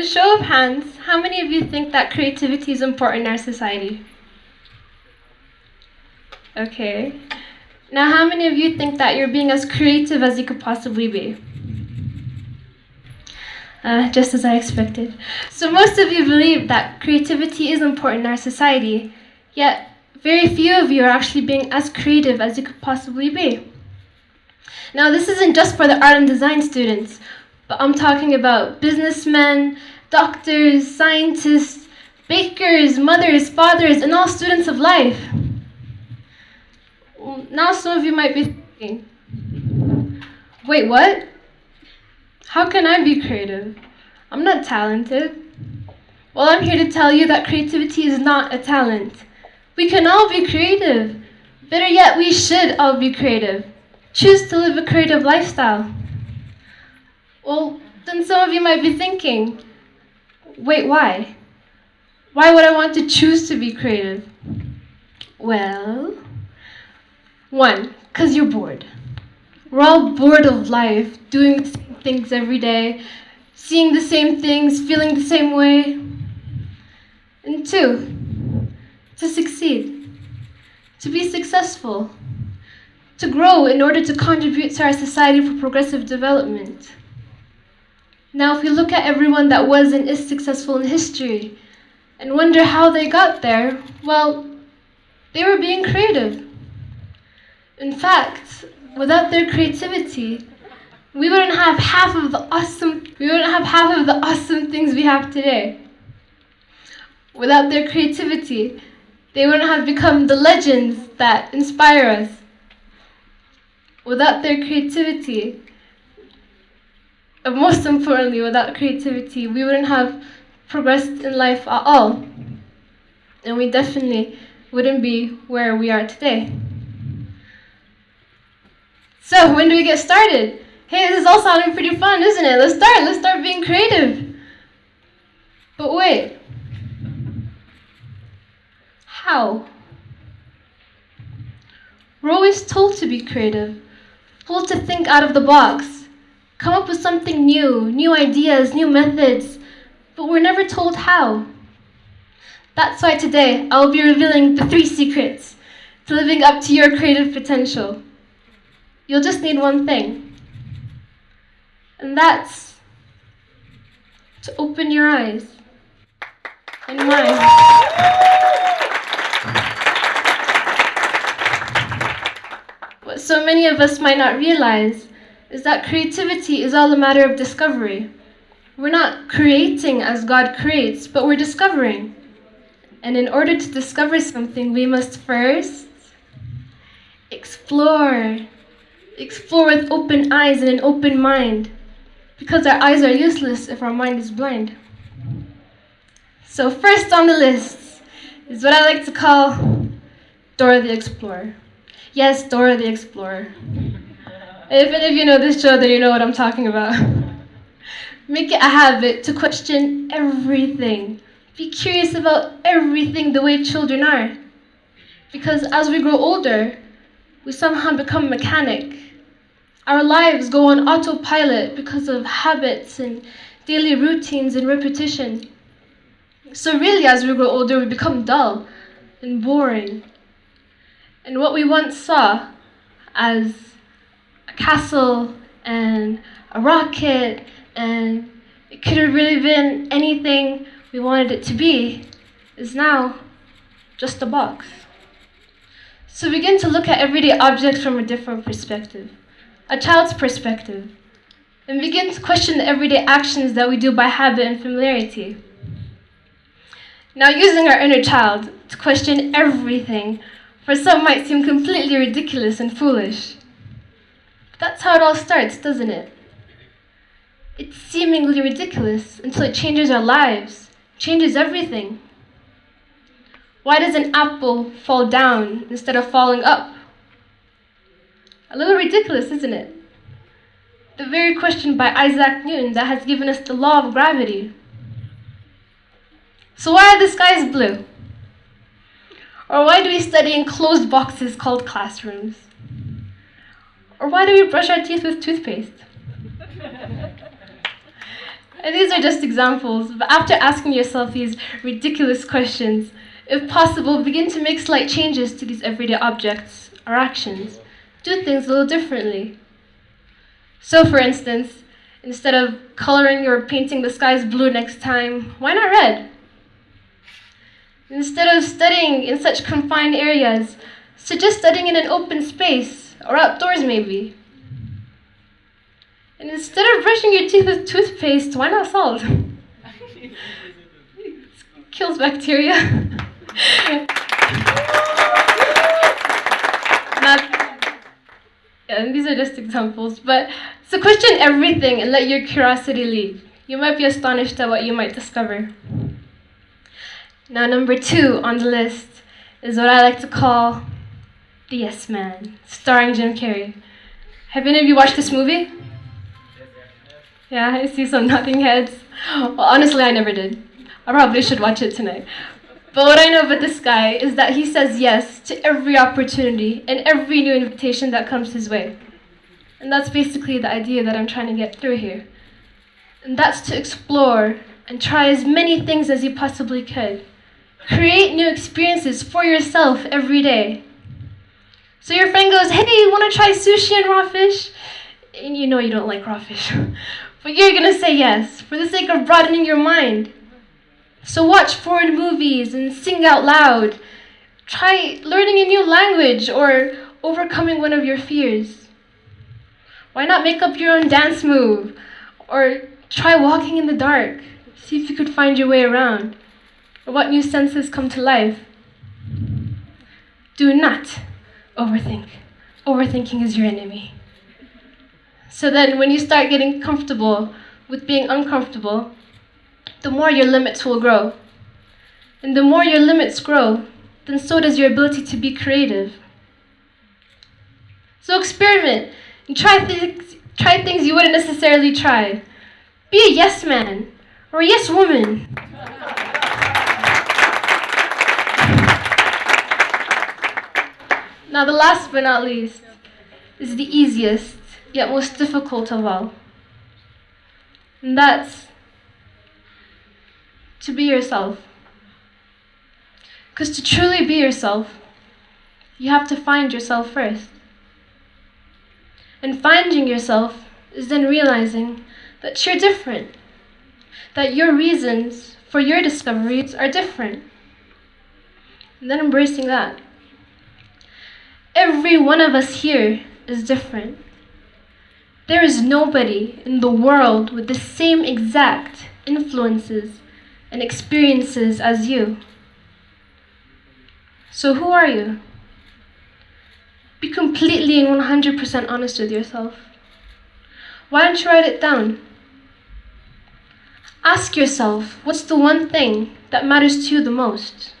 show of hands, how many of you think that creativity is important in our society? Okay. Now, how many of you think that you're being as creative as you could possibly be? Just as I expected. So most of you believe that creativity is important in our society, yet very few of you are actually being as creative as you could possibly be. Now, this isn't just for the art and design students, but I'm talking about businessmen, doctors, scientists, bakers, mothers, fathers, and all students of life. Now some of you might be thinking, wait, what? How can I be creative? I'm not talented. Well, I'm here to tell you that creativity is not a talent. We can all be creative. Better yet, we should all be creative. Choose to live a creative lifestyle. Well, then some of you might be thinking, wait, why? Why would I want to choose to be creative? Well, one, because you're bored. We're all bored of life, doing the same things every day, seeing the same things, feeling the same way. And two, to succeed, to be successful, to grow in order to contribute to our society for progressive development. Now, if we look at everyone that was and is successful in history and wonder how they got there, well, they were being creative. In fact, without their creativity, we wouldn't have half of the awesome things we have today. Without their creativity, they wouldn't have become the legends that inspire us. Without their creativity, and most importantly, without creativity, we wouldn't have progressed in life at all. And we definitely wouldn't be where we are today. So, when do we get started? Hey, this is all sounding pretty fun, isn't it? Let's start being creative. But wait. How? We're always told to be creative, told to think out of the box, come up with something new ideas, new methods, but we're never told how. That's why today I'll be revealing the 3 secrets to living up to your creative potential. You'll just need one thing, and that's to open your eyes and mind. What so many of us might not realize is that creativity is all a matter of discovery. We're not creating as God creates, but we're discovering. And in order to discover something, we must first explore. Explore with open eyes and an open mind, because our eyes are useless if our mind is blind. So first on the list is what I like to call Dora the Explorer. Yes, Dora the Explorer. If any of you know this show, then you know what I'm talking about. Make it a habit to question everything. Be curious about everything the way children are. Because as we grow older, we somehow become mechanic. Our lives go on autopilot because of habits and daily routines and repetition. So really, as we grow older, we become dull and boring. And what we once saw as a castle and a rocket, and it could have really been anything we wanted it to be, is now just a box. So begin to look at everyday objects from a different perspective. A child's perspective, and begin to question the everyday actions that we do by habit and familiarity. Now, using our inner child to question everything, for some might seem completely ridiculous and foolish. But that's how it all starts, doesn't it? It's seemingly ridiculous until it changes our lives, changes everything. Why does an apple fall down instead of falling up? A little ridiculous, isn't it? The very question by Isaac Newton that has given us the law of gravity. So why are the skies blue? Or why do we study in closed boxes called classrooms? Or why do we brush our teeth with toothpaste? And these are just examples, but after asking yourself these ridiculous questions, if possible, begin to make slight changes to these everyday objects or actions. Do things a little differently. So, for instance, instead of coloring or painting the skies blue next time, why not red? Instead of studying in such confined areas, suggest studying in an open space, or outdoors maybe. And instead of brushing your teeth with toothpaste, why not salt? It kills bacteria. And these are just examples, but so question everything and let your curiosity lead. You might be astonished at what you might discover. Now, number 2 on the list is what I like to call The Yes Man, starring Jim Carrey. Have any of you watched this movie? Yeah, I see some nodding heads. Well, honestly, I never did. I probably should watch it tonight. But what I know about this guy is that he says yes to every opportunity and every new invitation that comes his way. And that's basically the idea that I'm trying to get through here. And that's to explore and try as many things as you possibly could. Create new experiences for yourself every day. So your friend goes, hey, you want to try sushi and raw fish? And you know you don't like raw fish. But you're going to say yes for the sake of broadening your mind. So watch foreign movies and sing out loud. Try learning a new language or overcoming one of your fears. Why not make up your own dance move? Or try walking in the dark. See if you could find your way around. Or what new senses come to life. Do not overthink. Overthinking is your enemy. So then when you start getting comfortable with being uncomfortable, the more your limits will grow. And the more your limits grow, then so does your ability to be creative. So experiment and try things you wouldn't necessarily try. Be a yes man or a yes woman. Now the last but not least is the easiest yet most difficult of all. And that's to be yourself. Because to truly be yourself, you have to find yourself first. And finding yourself is then realizing that you're different. That your reasons for your discoveries are different. And then embracing that. Every one of us here is different. There is nobody in the world with the same exact influences and experiences as you. So who are you? Be completely and 100% honest with yourself. Why don't you write it down? Ask yourself, what's the one thing that matters to you the most?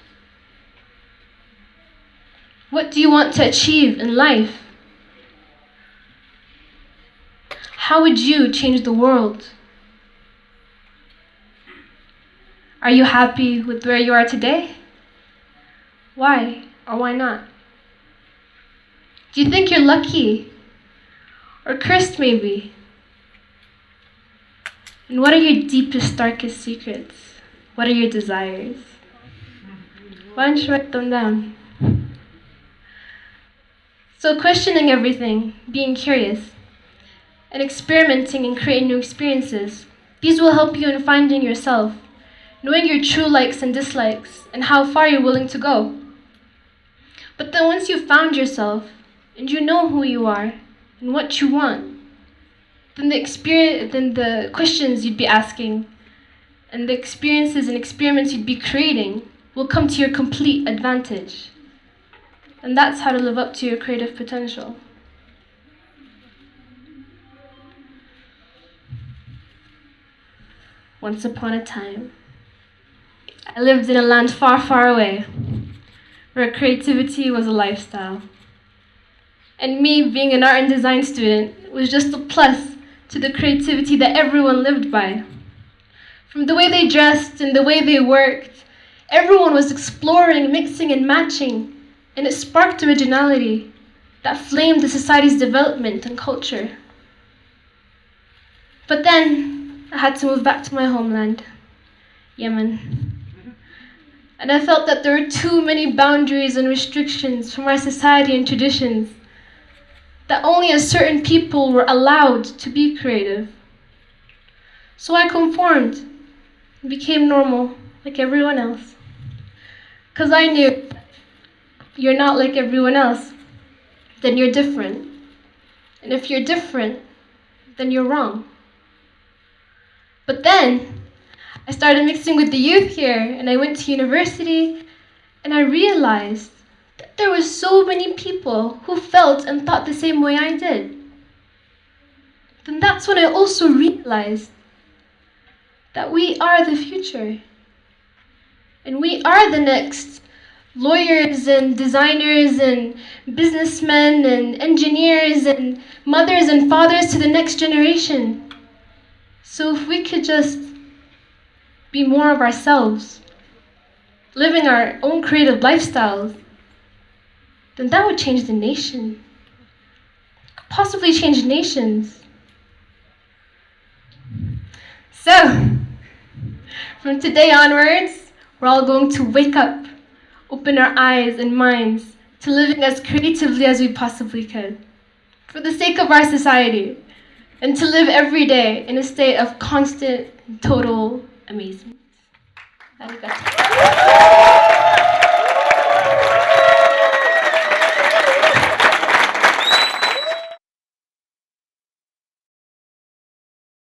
What do you want to achieve in life? How would you change the world? Are you happy with where you are today? Why or why not? Do you think you're lucky or cursed maybe? And what are your deepest, darkest secrets? What are your desires? Why don't you write them down? So questioning everything, being curious, and experimenting and creating new experiences, these will help you in finding yourself, knowing your true likes and dislikes, and how far you're willing to go. But then once you've found yourself, and you know who you are, and what you want, then the questions you'd be asking, and the experiences and experiments you'd be creating will come to your complete advantage. And that's how to live up to your creative potential. Once upon a time, I lived in a land far, far away, where creativity was a lifestyle. And me, being an art and design student, was just a plus to the creativity that everyone lived by. From the way they dressed and the way they worked, everyone was exploring, mixing, and matching, and it sparked originality that flamed the society's development and culture. But then, I had to move back to my homeland, Yemen. And I felt that there were too many boundaries and restrictions from our society and traditions, that only a certain people were allowed to be creative. So I conformed and became normal, like everyone else. Because I knew you're not like everyone else, then you're different. And if you're different, then you're wrong. But then, I started mixing with the youth here, and I went to university, and I realized that there were so many people who felt and thought the same way I did. Then that's when I also realized that we are the future. And we are the next lawyers and designers and businessmen and engineers and mothers and fathers to the next generation. So if we could just be more of ourselves, living our own creative lifestyles, then that would change the nation, possibly change nations. So, from today onwards, we're all going to wake up, open our eyes and minds to living as creatively as we possibly could, for the sake of our society, and to live every day in a state of constant, total amazement. Arigato.